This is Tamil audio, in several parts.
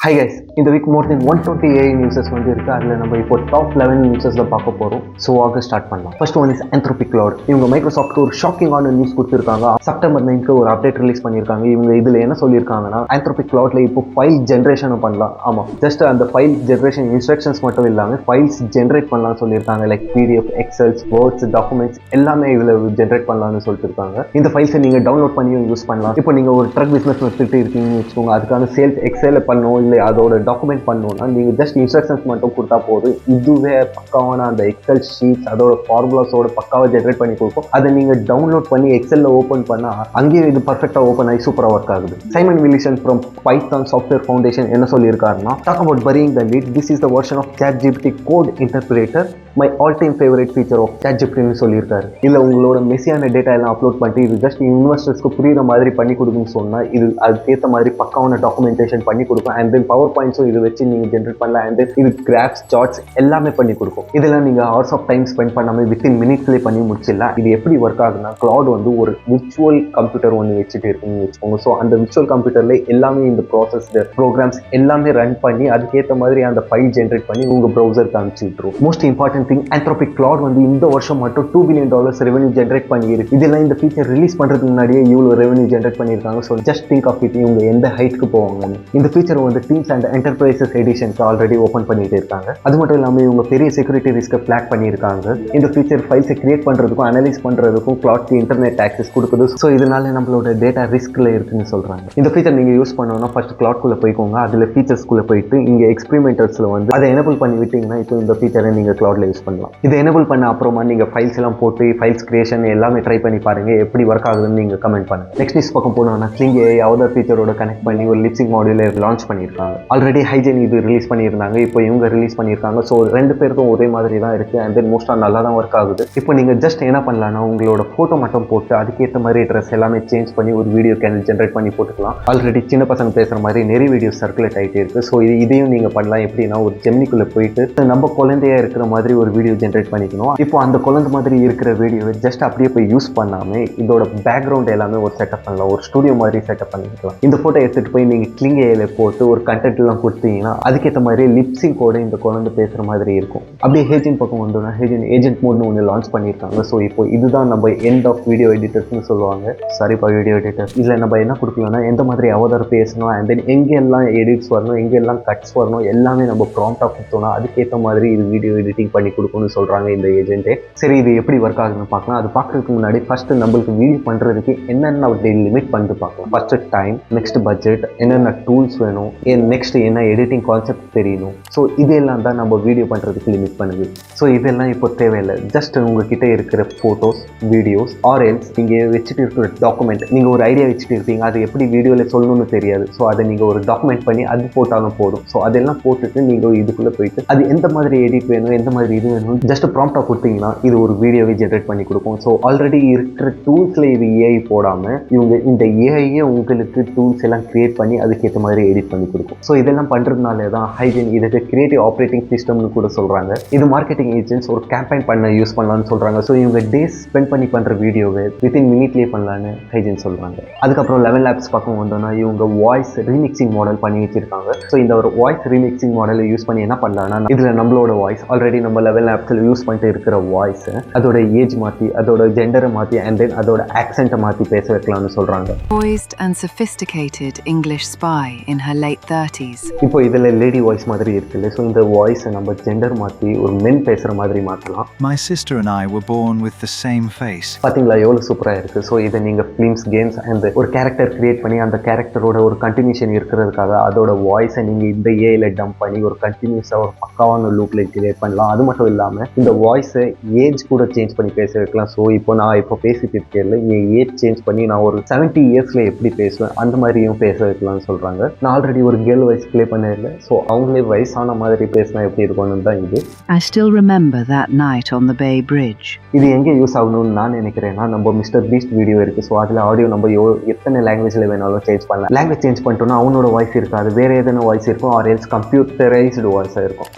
Hi guys, in the week more than 120 AI newses வந்து இருக்கு. அதில் நம்ம இப்போ டாப் 11 நியூஸஸ்ல பார்க்க போறோம். ஸோ ஆக ஸ்டார்ட் பண்ணலாம். First one is Anthropic Claude. இவங்க மைக்ரோசாஃப்ட் ஒரு ஷாக்கிங்கான நியூஸ் கொடுத்துருக்காங்க. செப்டம்பர் 9க்கு ஒரு அப்டேட் ரிலீஸ் பண்ணியிருக்காங்க. இவங்க இதில் என்ன சொல்லியிருக்காங்கன்னா Anthropic Claudeல இப்போ ஃபைல் ஜென்ரேஷனும் பண்ணலாம். ஆமாம், ஜஸ்ட் அந்த ஃபைல் ஜென்ரேஷன் இன்ஸ்ட்ரக்ஷன்ஸ் மட்டும் இல்லாமல் ஃபைல்ஸ் ஜென்ரேட் பண்ணலாம்னு சொல்லியிருக்காங்க. Like PDF, excels, words, documents எல்லாமே இதில் ஜென்ரேட் பண்ணலாம்னு சொல்லிட்டு இருக்காங்க. இந்த ஃபைல்ஸை நீங்கள் டவுன்லோட் பண்ணியும் யூஸ் பண்ணலாம். இப்போ நீங்கள் ஒரு ட்ரக் பிஸ்னஸ் நடத்திட்டு இருக்கீங்கன்னு வச்சுக்கோங்க, அதுக்கான சேல்ஸ் எக்ஸல் பண்ணணும், இல்லை அதோட டாக்குமெண்ட் பண்ணணும்னா நீங்கள் ஜஸ்ட் இன்ஸ்ட்ரக்ஷன்ஸ் மட்டும் கொடுத்தா போதும். இதுவே பக்காவான அந்த எக்ஸல் ஷீட்ஸ் அதோட ஃபார்முலாஸோட பக்காவை ஜென்ரேட் பண்ணி கொடுக்கும். அதை நீங்கள் டவுன்லோட் பண்ணி எக்ஸலில் ஓப்பன் பண்ணால் அங்கேயே இது பர்ஃபெக்டாக ஓப்பன் ஆகி சூப்பராக ஒர்க் ஆகுது. Simon Willison from Python software foundation என்ன சொல்லியிருக்காருன்னா, talk about burying the lead, this is the version of ChatGPT code interpreter, my all-time favorite feature of ChatGPTன்னு சொல்லியிருக்காரு. இல்லை உங்களோட மெஸ்ஸியான டேட்டா எல்லாம் அப்லோட் பண்ணிட்டு இது ஜஸ்ட் இன்வெஸ்டர்ஸ்க்கு புரியுற மாதிரி பண்ணி கொடுக்குன்னு சொன்னால் இது அதுக்கேற்ற மாதிரி பக்காவான டாக்குமெண்டேஷன் பண்ணி கொடுக்கும். அண்ட் தென் பவர் பாயிண்ட்ஸும் இது வச்சு நீங்கள் ஜென்ரேட் பண்ணலாம். அண்ட் தென் இது கிராஃப்ஸ், சார்ட்ஸ் எல்லாமே பண்ணி கொடுக்கும். இதெல்லாம் நீங்கள் ஹவர்ஸ் ஆஃப் டைம் ஸ்பெண்ட் பண்ணாமல் வித்தின் மினிட்ஸ்லேயே பண்ணி முடிச்சிடலாம். இது எப்படி ஒர்க் ஆகுதுன்னா, கிளாட் வந்து ஒரு விர்ச்சுவல் கம்ப்யூட்டர் ஒன்று வச்சுட்டு இருக்குன்னு வச்சுக்கோங்க. ஸோ அந்த விர்ச்சுவல் கம்ப்யூட்டரில் எல்லாமே இந்த ப்ராசஸ் ப்ரோக்ராம்ஸ் எல்லாமே ரன் பண்ணி அதுக்கேற்ற மாதிரி அந்த ஃபைல் ஜென்ரேட் பண்ணி உங்கள் ப்ரௌசருக்கு அனுப்பிச்சு விட்டுரும். Most important thing, Anthropic Claude வந்து இந்த வருஷம் மட்டும் $2 billion ரெவன்யூ ஜென்ரேட் பண்ணியிருக்கு. இதெல்லாம் இந்த ஃபீச்சர் ரிலீஸ் பண்ணுறதுக்கு முன்னாடியே இவ்வளோ ரெவன்யூ ஜென்ரேட் பண்ணியிருக்காங்க. So just think of it, இவங்க எந்த ஹைட்க்கு போவாங்கன்னு. இந்த ஃபீச்சர் வந்து டீம்ஸ் அண்ட் என்டர்பிரைசஸ் எடிஷனுக்கு ஆல்ரெடி ஓப்பன் பண்ணிட்டு இருக்காங்க. அது மட்டும் இல்லாமல் இவங்க பெரிய செக்யூரிட்டி ரிஸ்க்கை ஃபிளாக் பண்ணியிருக்காங்க. இந்த ஃபீச்சர் ஃபைல்ஸை கிரியேட் பண்ணுறதுக்கும் அனலைஸ் பண்ணுறதுக்கும் கிளாட்க்கு இன்டர்நெட் ஆக்சஸ் கொடுக்குது. ஸோ இதனால நம்மளோட டேட்டா ரிஸ்கில் இருக்குன்னு சொல்கிறாங்க. இந்த ஃபீச்சர் நீங்கள் யூஸ் பண்ணணும்னா ஃபர்ஸ்ட் கிளாட்குள்ளே போய்க்கோங்க. அதில் ஃபீச்சர்ஸ்குள்ளே போயிட்டு இங்கே எக்ஸ்பெரிமெண்டர்ஸில் வந்து அதை எனபிள் பண்ணி விட்டிங்கன்னா இப்போ இந்த ஃபீச்சரை நீங்கள் கிளாட்ல யூஸ் பண்ணலாம். இதை எனபிள் பண்ண அப்புறமா நீங்கள் ஃபைல்ஸ் எல்லாம் போட்டு ஃபைல்ஸ் கிரியேஷன் எல்லாமே ட்ரை பண்ணி பாருங்க, எப்படி ஒர்க் ஆகுதுன்னு நீங்கள் கமெண்ட் பண்ணுங்க. நெக்ஸ்ட் நியூஸ் பக்கம் போனோம்னா, Kling AI அதர் ஃபீச்சரோட கனெக்ட் பண்ணி ஒரு லிப்சிங் மாடியூலை லான்ச் பண்ணியிருக்காங்க. ஆல்ரெடி ஹைஜென் இது ரிலீஸ் பண்ணியிருந்தாங்க, இப்போ இவங்க ரிலீஸ் பண்ணியிருக்காங்க. ஸோ ரெண்டு பேருக்கும் ஒரே மாதிரி தான் இருக்குது. அண்ட் தென் மோஸ்ட்டாக நல்லா தான் ஒர்க் ஆகுது. இப்போ நீங்கள் ஜஸ்ட் என்ன பண்ணலாம்னா, உங்களோட ஃபோட்டோ மட்டும் போட்டு அதுக்கேற்ற மாதிரி ட்ரெஸ் எல்லாமே சேஞ்ச் பண்ணி ஒரு வீடியோ கேனல் ஜென்ரேட் பண்ணி போட்டுக்கலாம். ஆல்ரெடி சின்ன பசங்க பேசுகிற மாதிரி நிறைய வீடியோஸ் சர்க்குலேட் ஆகிட்டே இருக்குது. ஸோ இதையும் நீங்கள் பண்ணலாம். எப்படின்னா, ஒரு ஜெமினிக்குள்ளே போயிட்டு நம்ம குழந்தையா இருக்கிற மாதிரி ஒரு வீடியோ ஜென்ரேட் பண்ணிக்கணும். இப்போ அந்த குழந்தை மாதிரி இருக்கிற வீடியோவை ஜஸ்ட் அப்படியே போய் யூஸ் பண்ணாமல் இதோட பேக்ரவுண்ட் எல்லாமே ஒரு செட்டப் பண்ணலாம், ஒரு ஸ்டுடியோ மாதிரி செட்டப் பண்ணிக்கலாம். இந்த ஃபோட்டோ எடுத்துகிட்டு போய் நீங்கள் Kling AIல போட்டு ஒரு கண்டென்ட் எல்லாம் கொடுத்தீங்கன்னா அதுக்கேற்ற மாதிரி லிப்சிங் கோட இந்த குழந்தை பேசுகிற மாதிரி இருக்கும். அப்படியே ஹேஜன் பக்கம் வந்தோம்னா, ஹேஜன் ஏஜென்ட் மோட்னு ஒன்று லான்ச் பண்ணியிருக்காங்க. ஸோ இப்போ இதுதான் நம்ம எண்ட் ஆஃப் வீடியோ எடிட்டர்ஸ்னு சொல்லுவாங்க. சாரிப்பா வீடியோ எடிட்டர். இதில் நம்ம என்ன கொடுக்கலாம்னா, எந்த மாதிரி அவதாரம் பேசணும், அண்ட் தென் எங்கெல்லாம் எடிட்ஸ் வரணும், எங்கெல்லாம் கட்ஸ் வரணும் எல்லாமே நம்ம ப்ராம்ப்டாக கொடுத்தோம்னா அதுக்கேற்ற மாதிரி இது வீடியோ எடிட்டிங் பண்ணி கொடுக்கும்னு சொல்கிறாங்க இந்த ஏஜென்ட்டே. சரி, இது எப்படி ஒர்க் ஆகுதுன்னு பார்க்கலாம். அது பார்க்கறதுக்கு முன்னாடி ஃபர்ஸ்ட் நம்மளுக்கு வீடியோ பண்ணுறதுக்கு என்னென்ன லிமிட் பண்ணிட்டு பார்க்கலாம். ஃபர்ஸ்ட் டைம், நெக்ஸ்ட் பட்ஜெட், என்னென்ன டூல்ஸ் வேணும், நெக்ஸ்ட் என்ன எடிட்டிங் கான்செப்ட் தெரியணும். ஸோ இதெல்லாம் தான் நம்ம வீடியோ பண்ணுறதுக்கு லிமிட் பண்ணுது. ஸோ இதெல்லாம் இப்போ தேவையில்லை. ஜஸ்ட் உங்ககிட்ட இருக்கிற ஃபோட்டோஸ், வீடியோஸ் ஆர் எல்ஸ் நீங்கள் வச்சுட்டு இருக்கிற டாக்குமெண்ட், நீங்கள் ஒரு ஐடியா வச்சுட்டு இருப்பீங்க, அது எப்படி வீடியோவில் சொல்லணும்னு தெரியாது. ஸோ அதை நீங்கள் ஒரு டாக்குமெண்ட் பண்ணி அது போட்டாலும் போதும். ஸோ அதெல்லாம் போட்டுட்டு நீங்கள் இதுக்குள்ளே போயிட்டு அது எந்த மாதிரி எடிட் வேணும், எந்த மாதிரி இது வேணும் ஜஸ்ட் ப்ராம்ப்டாக கொடுத்தீங்கன்னா இது ஒரு வீடியோவை ஜென்ரேட் பண்ணி கொடுக்கும். ஸோ ஆல்ரெடி இருக்கிற டூல்ஸில் இது ஏஐ போடாமல் இவங்க இந்த ஏஐயே உங்களுக்கு டூல்ஸ் எல்லாம் கிரியேட் பண்ணி அதுக்கேற்ற மாதிரி எடிட் பண்ணி கொடுக்கும். ஸோ இதெல்லாம் பண்ணுறதுனாலே தான் ஹைஜென் இதுக்கு கிரியேட்டிவ் ஆப்ரேட்டிங் சிஸ்டம்னு கூட சொல்கிறாங்க. இது மார்க்கெட்டிங் ஏஜென்ட்ஸ் ஒரு கேம்பெயின் பண்ண யூஸ் பண்ணலாம்னு சொல்கிறாங்க. ஸோ இவங்க டேஸ் ஸ்பெண்ட் பண்ணி பண்ணுற வீடியோவை வித்தின் மினிட்லேயே பண்ணலான்னு ஹைஜென் சொல்கிறாங்க. அதுக்கப்புறம் ElevenLabs பக்கம் வந்தோன்னா, இவங்க வாய்ஸ் ரீமிக்சிங் மாடல் பண்ணி வச்சிருக்காங்க. ஸோ இந்த ஒரு வாய்ஸ் ரீமிக்சிங் மாடலை யூஸ் பண்ணி என்ன பண்ணலாம்னா, இதில் நம்மளோட வாய்ஸ் ஆல்ரெடி நம்ம ElevenLabsல யூஸ் பண்ணிட்டு இருக்கிற வாய்ஸ் அதோட ஏஜ் மாற்றி, அதோட ஜெண்டரை மாற்றி, அண்ட் தென் அதோட ஆக்சென்ட்டை மாற்றி பேச வைக்கலாம்னு சொல்கிறாங்க. Poised and sophisticated English spy in her late 30s. இப்போ இதில் லேடி வாய்ஸ் மாதிரி இருக்குல்ல, ஸோ இந்த வாய்ஸை நம்ம ஜெண்டர் மாற்றி ஒரு மென் பேசுகிற மாதிரி மாற்றலாம். My sister and I were born with the same face. பார்த்தீங்களா எவ்வளோ சூப்பராக இருக்குது. ஸோ இதை நீங்கள் ஃபிலிம்ஸ், கேம்ஸ் அண்ட் ஒரு கேரக்டர் கிரியேட் பண்ணி அந்த கேரக்டரோட ஒரு கண்டினியூஷன் இருக்கிறதுக்காக அதோட வாய்ஸை நீங்கள் இந்த ஏஐல டம்ப் பண்ணி ஒரு கண்டினியூஸாக ஒரு பக்காவான லூப்பில் கிரியேட் பண்ணலாம். அது மட்டும் இல்லாமல் இந்த வாய்ஸை ஏஜ் கூட சேஞ்ச் பண்ணி பேச வைக்கலாம். ஸோ இப்போ நான் இப்போ பேசிட்டு இருக்கேன்ல, என் ஏஜ் சேஞ்ச் பண்ணி நான் ஒரு 70 இயர்ஸில் எப்படி பேசுவேன் அந்த மாதிரியும் பேச வைக்கலாம்னு சொல்கிறாங்க. நான் ஆல்ரெடி ஒரு கேர்ள் வாய்ஸ் ப்ளே பண்ணதில்லை. ஸோ அவங்களே வயசான மாதிரி பேசினா எப்படி இருக்கும்னு தான் இது. I still remember that night on the Bay Bridge. இது எங்கே யூஸ் ஆகணும்னு நான் நினைக்கிறேன்னா, நம்ம மிஸ்டர் பீஸ்ட் வீடியோ இருக்குது. ஸோ அதில் ஆடியோ நம்ம எத்தனை லாங்குவேஜில் வேணாலும் சேஞ்ச் பண்ணலாம். லாங்குவேஜ் சேஞ்ச் பண்ணிட்டோம்னா அவனோட வாய்ஸ் இருக்காது, வேறு எதனா வாய்ஸ் இருக்கும், ஆர் எல்ஸ் கம்ப்யூட்டரைஸ்டு வாய்ஸாக இருக்கும்.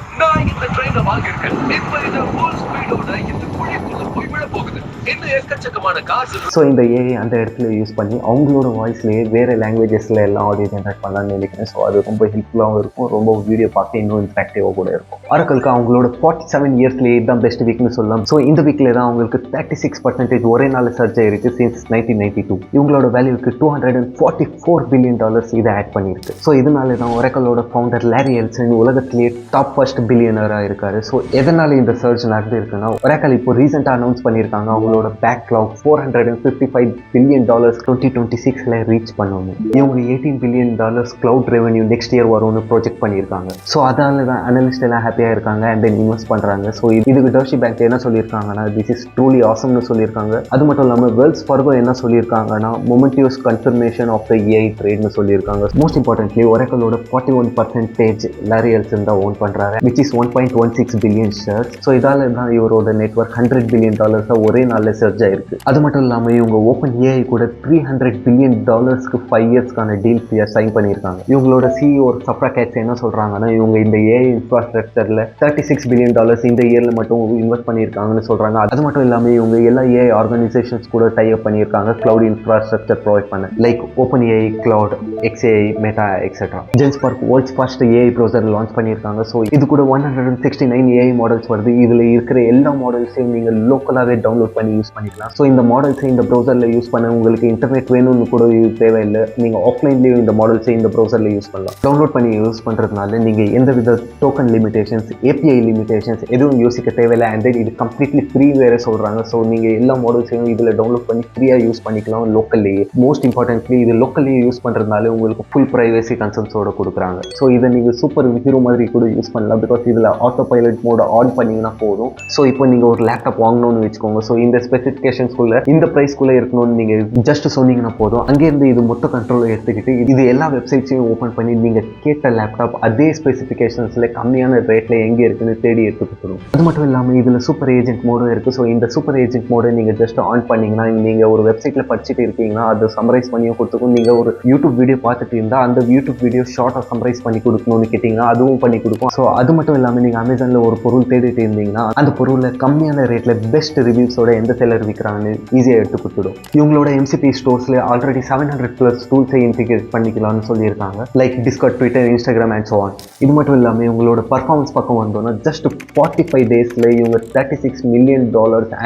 ஸோ இந்த ஏஐ அந்த இடத்துல யூஸ் பண்ணி அவங்களோட வாய்ஸ்லேயே வேறு லாங்குவேஜஸில் எல்லாம் ஆடியோ ஜென்ரேட் பண்ணலாம்னு நினைக்கிறேன். ஸோ அது ரொம்ப ஹெல்ப்ஃபுல்லாகவும் இருக்கும், ரொம்ப வீடியோ பார்க்க இன்னும் இன்ட்ராக்டிவாக கூட இருக்கும். ஆரக்கிளுக்கு அவங்களோட 47 இயர்ஸ்லேயே இதுதான் பெஸ்ட் வீக்னு சொல்லலாம். ஸோ இந்த வீக்கில் தான் அவங்களுக்கு 36% ஒரே நாள் சர்ச் ஆயிருக்கு சின்ஸ் 1992. இவங்களோட வேல்யூக்கு $244 பில்லியன் இதை ஆட் பண்ணியிருக்கு. ஸோ இதனால தான் ஒரேக்கலோட ஃபவுண்டர் லாரி எல்சன் உலகத்திலேயே டாப் ஃபர்ஸ்ட் பில்லியனராக இருக்காரு. ஸோ எதனால இந்த சர்ச் நடந்திருக்குன்னா, ஒரேக்கல் இப்போ ரீசெண்டாக அனௌன்ஸ் பண்ணியிருக்காங்க அவங்களோட பேக்லாக் $455 பில்லியன் 2026 ரீச் பண்ணணும். இவங்க $18 billion cloud revenue next year வரும்னு ப்ரொஜெக்ட் பண்ணியிருக்காங்க. ஸோ அதனால தான் அனலிஸ்ட் எல்லாம் ஹாப்பியாக இருக்காங்க அண்ட் தென் இன்வெஸ்ட் பண்ணுறாங்க. ஸோ இதுக்கு டர்ஷி பேங்க் என்ன சொல்லியிருக்காங்கன்னா, திஸ் இஸ் ட்ரூலி ஆசம்னு சொல்லியிருக்காங்க. அது மட்டும் இல்லாமல் வெல்ஸ் ஃபர்கோ என்ன சொல்லியிருக்காங்கன்னா, மொமெண்டியஸ் கன்ஃபர்மேஷன் ஆஃப் த ஏஐ ட்ரேட்னு சொல்லியிருக்காங்க. மோஸ்ட் இம்பார்ட்டன்ட்லி ஒரேக்கலோட 41% லாரி எல்சன் தான் ஓன் பண்ணுறாரு, which is 1.16 billion shares. So இதால தான் இவரோட நெட்வொர்க் $100 பில்லியன் ஒரே நாளில் சர்ச் ஆயிருக்கு. அது மட்டும் இல்லாமல் இவங்க ஓப்பன் ஏஐ கூட $300 பில்லியன் 5 இயர்ஸ்க்கான டீல் சைன் பண்ணியிருக்காங்க. இவங்களோட சிஇஓ சப்ரா கேட்ஸ் என்ன சொல்றாங்கன்னா, இவங்க இந்த ஏஐ இன்ஃப்ராஸ்ட்ரக்சர்ல $36 பில்லியன் இந்த இயர்ல மட்டும் இன்வெஸ்ட் பண்ணியிருக்காங்கன்னு சொல்றாங்க. அது மட்டும் இல்லாமல் இவங்க எல்லா ஏஐ ஆர்கனைசேஷன்ஸ் கூட டை அப் பண்ணியிருக்காங்க கிளவுட் இன்ஃப்ராஸ்ட்ரக்சர் ப்ரொவைட் பண்ண, like OpenAI, Claude, XAI, Meta etcetera. Genspark world's first AI browser launch பண்ணியிருக்காங்க. ஸோ இது கூட 169 ஏஐ மாடல்ஸ் வருது. இதுல இருக்கிற எல்லா மாடல்ஸையும் நீங்க லோக்கலாகவே டவுன்லோட் பண்ணி யூஸ் பண்ணிக்கலாம். ஸோ இந்த மாடல்ஸை இந்த ப்ரௌசரில் யூஸ் பண்ண உங்களுக்கு இன்டர்நெட் வேணும்னு கூட தேவையில்லை. நீங்கள் ஆஃப்லைன்லேயும் இந்த மாடல்ஸை இந்த ப்ரௌசரில் யூஸ் பண்ணலாம். டவுன்லோட் பண்ணி யூஸ் பண்ணுறதுனால நீங்கள் எந்த வித டோக்கன் லிமிடேஷன்ஸ், ஏபிஐ லிமிடேஷன்ஸ் எதுவும் யோசிக்க தேவையில்லை. அண்ட் தென் இது கம்ப்ளீட்லி ஃப்ரீ வேறு சொல்கிறாங்க. ஸோ நீங்கள் எல்லா மாடல்ஸையும் இதில் டவுன்லோட் பண்ணி ஃப்ரீயாக யூஸ் பண்ணிக்கலாம் லோக்கல்லேயே. மோஸ்ட் இம்பார்ட்டன்ட்லி இது லோக்கல்லேயே யூஸ் பண்ணுறதுனால உங்களுக்கு ஃபுல் ப்ரைவசி கன்சர்ன்ஸோட கொடுக்குறாங்க. ஸோ இதை நீங்கள் சூப்பர் ஹீரோ மாதிரி கூட யூஸ் பண்ணலாம். பிகாஸ் இதில் ஆட்டோ பைலட் மோட ஆன் பண்ணிங்கன்னா போதும். ஸோ இப்போ நீங்கள் ஒரு லேப்டாப் வாங்கணும்னு வச்சுக்கோங்க. ஸோ இந்த ஸ்பெசிஃபிகேஷன்ஸ்குள்ள இந்த ப்ரைஸ்க்குள்ளே இருக்கணும்னு நீங்கள் ஜஸ்ட் சொன்னீங்கன்னா போதும். அங்கேருந்து இது மொத்த கண்ட்ரோலை எடுத்துக்கிட்டு இது எல்லா வெப்சைட்ஸையும் ஓப்பன் பண்ணி நீங்கள் கேட்ட லேப்டாப் அதே ஸ்பெசிஃபிகேஷன்ஸில் கம்மியான ரேட்டில் எங்கே இருக்குன்னு தேடி எடுத்து கொடுத்துரும். அது மட்டும் இல்லாமல் இதில் சூப்பர் ஏஜென்ட் மோடும் இருக்குது. ஸோ இந்த சூப்பர் ஏஜென்ட் மோடை நீங்கள் ஜஸ்ட் ஆன் பண்ணிங்கன்னா, நீங்கள் ஒரு வெப்சைட்டில் படிச்சுட்டு இருக்கீங்கன்னா அது சம்மரைஸ் பண்ணியும் கொடுத்துக்கும். நீங்கள் ஒரு யூடியூப் வீடியோ பார்த்துட்டு இருந்தால் அந்த யூடியூப் வீடியோ ஷார்ட்டாக சம்மரைஸ் பண்ணி கொடுக்கணும்னு கேட்டிங்கன்னா அதுவும் பண்ணி கொடுக்கும். ஸோ அது மட்டும் இல்லாமல் நீங்கள் அமேசானில் ஒரு பொருள் தேடிட்டு இருந்தீங்கன்னா அந்த பொருளை கம்மியான ரேட்டில் பெஸ்ட் ரிவ்யூஸோட எந்த செல்லர் விற்கிறாங்கன்னு ஈஸியாக எடுத்து கொடுத்துடும். இவங்களோட எம்சிபி ஸ்டோர்ஸில் ஆல்ரெடி 700+ டூல்ஸை இன்டிகிரேட் பண்ணிக்கலாம்னு சொல்லியிருக்காங்க, like Discord, Twitter, Instagram and so on. இது மட்டும் இல்லாமல் இவங்களோட பர்ஃபார்மன்ஸ் பக்கம் வந்தோன்னா ஜஸ்ட் 45 டேஸில் இவங்க $36 மில்லியன்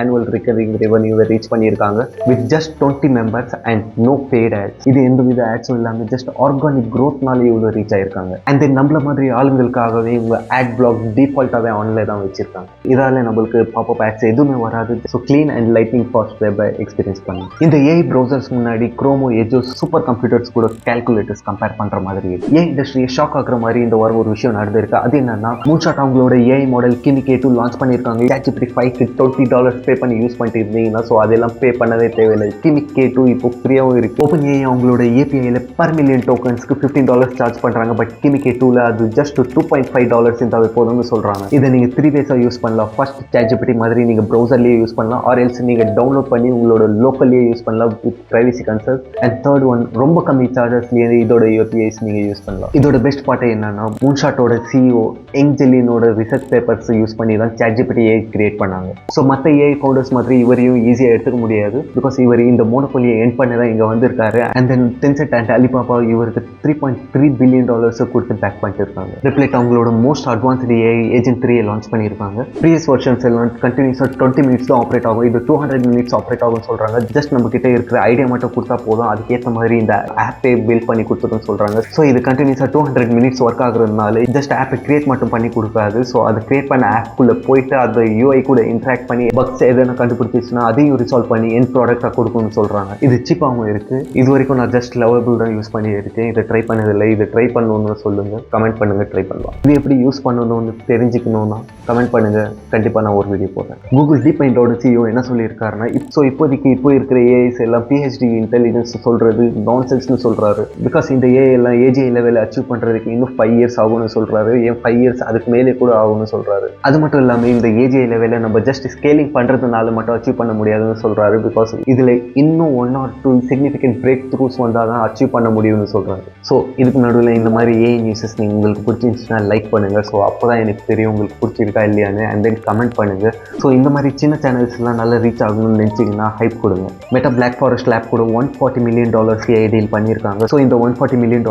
ஆனுவல் ரிகரிங் ரெவன்யூவை ரீச் பண்ணியிருக்காங்க with just 20 members and no paid ads. இது எந்த வித ஆட்ஸும் இல்லாமல் ஜஸ்ட் ஆர்கானிக் க்ரோத்னாலே இவ்வளோ ரீச் ஆயிருக்காங்க. அண்ட் தென் நம்மள மாதிரி ஆளுங்களுக்காகவே இவங்க ஆட் பிளாக் டிஃபால்ட்டாகவே ஆன்லைன் தான் வச்சிருக்காங்க. இதால் நம்மளுக்கு பாப்அப் ஆட்ஸ் எதுவுமே வராது. So clean and lighting fast வெப்பை எக்ஸ்பீரியன்ஸ் பண்ணி இந்த ஏஐ ப்ரௌசர்ஸ் முன்னாடி குரோமோ, எஜோ, சூப்பர் கம்ப்யூட்டர்ஸ் கூட கால்குலேட்டர்ஸ் கம்பேர் பண்ணுற மாதிரி இருக்கு. ஏஐ இண்டஸ்ட்ரியை ஷாக் ஆகுற மாதிரி இந்த வாரம் ஒரு விஷயம் நடந்திருக்கு. அது என்னன்னா, MoonShoot அவங்களோட AI model KIMI K2 launch பண்ணியிருக்காங்க. ChatGPT 5க்கு $20 பே பண்ணி யூஸ் பண்ணிட்டு இருந்தீங்கன்னா ஸோ அதெல்லாம் பே பண்ணவே தேவையில்லை. KIMI K2 இப்போ ஃப்ரீயாகவும் இருக்கு. ஓப்பன் ஏஐ அவங்களோட ஏபிஐல பர் மில்லியன் டோக்கன்ஸ்க்கு $15 சார்ஜ் பண்ணுறாங்க. பட் KIMI K2ல அது ஜஸ்ட் $2.5 இருந்தாவே போதும்னு சொல்கிறாங்க. இதை நீங்கள் 3 ways யூஸ் பண்ணலாம். ஃபர்ஸ்ட், ChatGPT மாதிரி நீங்கள் ப்ரௌசர்லேயே யூஸ் பண்ணலாம். ஆர் எல்ஸ் நீங்கள் டவுன்லோட் பண்ணி உங்களோட லோக்கல்லேயே யூஸ் பண்ணலாம் with privacy concern. And third one, ரொம்ப கம்மி சார்ஜஸ்லேயே இதோட APIs நீங்கள் யூஸ் பண்ணலாம். இதோட பெஸ்ட் பார்ட்டே என்னன்னா, MoonShootோட CEO எங்ஜெலினோட ரிசர்ச் பேப்பர்ஸ் யூஸ் பண்ணி தான் ChatGPT ஏஐ கிரியேட் பண்ணாங்க. ஸோ மற்ற ஏஐ ஃபவுண்டர்ஸ் மாதிரி இவரையும் ஈஸியாக எடுத்துக்க முடியாது. பிகாஸ் இவர் இந்த மோனோபோலியை எண்ட் பண்ணி தான் இங்கே வந்திருக்காரு. And then Tencent and Alibaba இவருக்கு $3.3 பில்லியன் கொடுத்து பேக் பண்ணிட்டு இருக்காங்க. Replit அவங்களோட most advanced AI agent 3 launch பண்ணியிருக்காங்க. ப்ரீவியஸ் வெர்ஷன்ஸ் எல்லாம் கண்டினியூஸாக 20 மினிட்ஸ் தான் ஆப்ரேட் ஆகும். இது 200 மினிட்ஸ் ஆப்ரேட் ஆகும்னு சொல்கிறாங்க. ஜஸ்ட் நம்ம கிட்ட இருக்கிற ஐடியா மட்டும் கொடுத்தா போதும், அதுக்கேற்ற மாதிரி இந்த ஆப்பை பில்ட் பண்ணி கொடுத்துருன்னு சொல்கிறாங்க. ஸோ இது கண்டினியூஸாக 200 மினிட்ஸ் ஒர்க் ஆகுறதுனால ஜஸ்ட் ஆப்பை கிரியேட் மட்டும் பண்ணி கொடுக்காது. ஸோ அதை கிரியேட் பண்ண ஆப்புக்குள்ளே போயிட்டு அந்த யூஐ கூட இன்ட்ராக்ட் பண்ணி பக்ஸ் எதனா கண்டுபிடிச்சிச்சுன்னா அதையும் ரிசால்வ் பண்ணி என் ப்ராடக்டாக கொடுக்கணும்னு சொல்கிறாங்க. இது சீப்பாகவும் இருக்குது. இது வரைக்கும் நான் ஜஸ்ட் லெவபிள் தான் யூஸ் பண்ணி இருக்கேன். இதை ட்ரை பண்ணதில்லை. இதை ட்ரை பண்ணணும்னு சொல்லுங்கள், கமெண்ட் பண்ணுங்கள், ட்ரை பண்ணலாம். இது எப்படி யூஸ் பண்ணணும்னு தெரிஞ்சுக்கணும்னா கமெண்ட் பண்ணுங்கள், கண்டிப்பாக நான் ஒரு வீடியோ போடுறேன். கூகுள் DeepMindோட CEO என்ன சொல்லியிருக்காருன்னா, இப்போதைக்கு இருக்கிற ஏஐஸ் எல்லாம் PhD இன்டெலிஜென்ஸ் சொல்கிறது நான்சென்ஸ்னு சொல்கிறாரு. பிகாஸ் இந்த ஏஐ எல்லாம் AGI லெவலில் அச்சீவ் பண்ணுறதுக்கு இன்னும் 5 இயர்ஸ் ஆகும்னு சொல்கிறாரு. ஏன் 5 இயர்ஸ் அதுக்கு மேலே கூட ஆகும்னு சொல்கிறாரு. அது மட்டும் இல்லாமல் இந்த AGI லெவலில் நம்ம ஜஸ்ட் ஸ்கேலிங் பண்ணுறதுனால மட்டும் அச்சீவ் பண்ண முடியாதுன்னு சொல்கிறாரு. பிகாஸ் இதில் இன்னும் 1 or 2 சிக்னிஃபிகண்ட் பிரேக் த்ரூஸ் வந்தால் தான் அச்சீவ் பண்ண முடியும்னு சொல்கிறாரு. ஸோ இதுக்கு நடுவில் இந்த மாதிரி ஏஐ நியூஸஸ் நீங்கள் உங்களுக்கு பிடிச்சிருந்துச்சுன்னா லைக் பண்ணுங்கள். ஸோ அப்போ தான் எனக்கு தெரியும் உங்களுக்கு பிடிச்சிருக்கா இல்லையான்னு. அண்ட் தென் கமெண்ட் பண்ணுங்கள். ஸோ இந்த மாதிரி சின்ன சேனல்ஸ்லாம் நல்ல உங்களால் ரீச் ஆகணும்னு நினச்சிங்கன்னா ஹைப் கொடுங்க. மெட்டா பிளாக் ஃபாரஸ்ட் லேப் கூட $140 மில்லியன் AI டீல் பண்ணியிருக்காங்க. ஸோ இந்த $140 மில்லியன்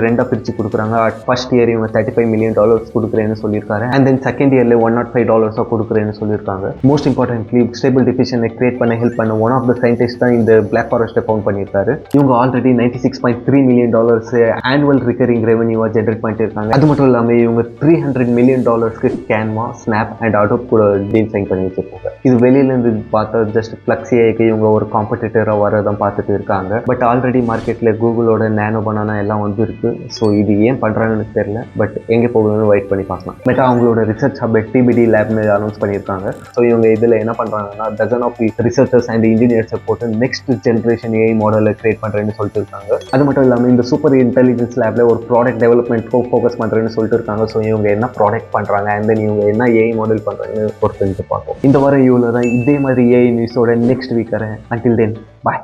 ரெண்டாக பிரித்து கொடுக்குறாங்க. ஃபர்ஸ்ட் இயர் இவங்க $35 மில்லியன் கொடுக்குறேன்னு சொல்லியிருக்காரு. அண்ட் தென் செகண்ட் இயர்ல $105 கொடுக்குறேன்னு சொல்லியிருக்காங்க. மோஸ்ட் இம்பார்ட்டன்ட்லி ஸ்டேபிள் டிஃபிஷனை கிரியேட் பண்ண ஹெல்ப் பண்ண ஒன் ஆஃப் த சயின்டிஸ்ட் தான் இந்த பிளாக் ஃபாரஸ்ட்டை ஃபவுண்ட் பண்ணியிருக்காரு. இவங்க ஆல்ரெடி $96.3 மில்லியன் ஆனுவல் ரிகரிங் ரெவன்யூவாக ஜென்ரேட் பண்ணிட்டு இருக்காங்க. அது மட்டும் இல்லாமல் இவங்க $300 million Canva, snap and Adobe கூட டீல் சைன் பண்ணி வச்சிருக்காங்க. இது வெளியிலேருந்து பார்த்தா ஜஸ்ட் ஃப்ளக்ஸ் ஏஐக்கு இவங்க ஒரு காம்படிட்டராக வரதான் பார்த்துட்டு இருக்காங்க. பட் ஆல்ரெடி மார்க்கெட்டில் கூகுளோட நானோ பனானா எல்லாம் வந்துருக்கு. ஸோ இது ஏன் பண்ணுறாங்கன்னு தெரியல. பட் எங்கே போகுதுன்னு வெயிட் பண்ணி பார்க்கலாம். மெட்டா அவங்களோட ரிசர்ச் ஹப் TBD லேப்னு அனௌன்ஸ் பண்ணியிருக்காங்க. ஸோ இவங்க இதில் என்ன பண்ணுறாங்கன்னா டசன் ஆஃப் ரிசர்ச்சர்ஸ் அண்ட் இன்ஜினியர்ஸை போட்டு நெக்ஸ்ட் ஜென்ரேஷன் ஏஐ மாடலை கிரியேட் பண்ணுறேன்னு சொல்லிட்டு இருக்காங்க. அது மட்டும் இல்லாமல் இந்த சூப்பர் இன்டெலிஜென்ஸ் லேப்ல ஒரு ப்ராடக்ட் டெவலப்மெண்ட்க்கு ஃபோக்கஸ் பண்ணுறேன்னு சொல்லிட்டு இருக்காங்க. ஸோ இவங்க என்ன ப்ராடக்ட் பண்ணுறாங்க அண்ட் தென் இவங்க என்ன ஏஐ மாடல் பண்ணுறாங்கன்னு பொறுத்து பார்ப்போம். இந்த வாரம் இவ்வளோ தான். இதே மாதிரி ஏஐ நியூஸோட நெக்ஸ்ட் வீக் வரேன். அன்டில் தென் பாய்.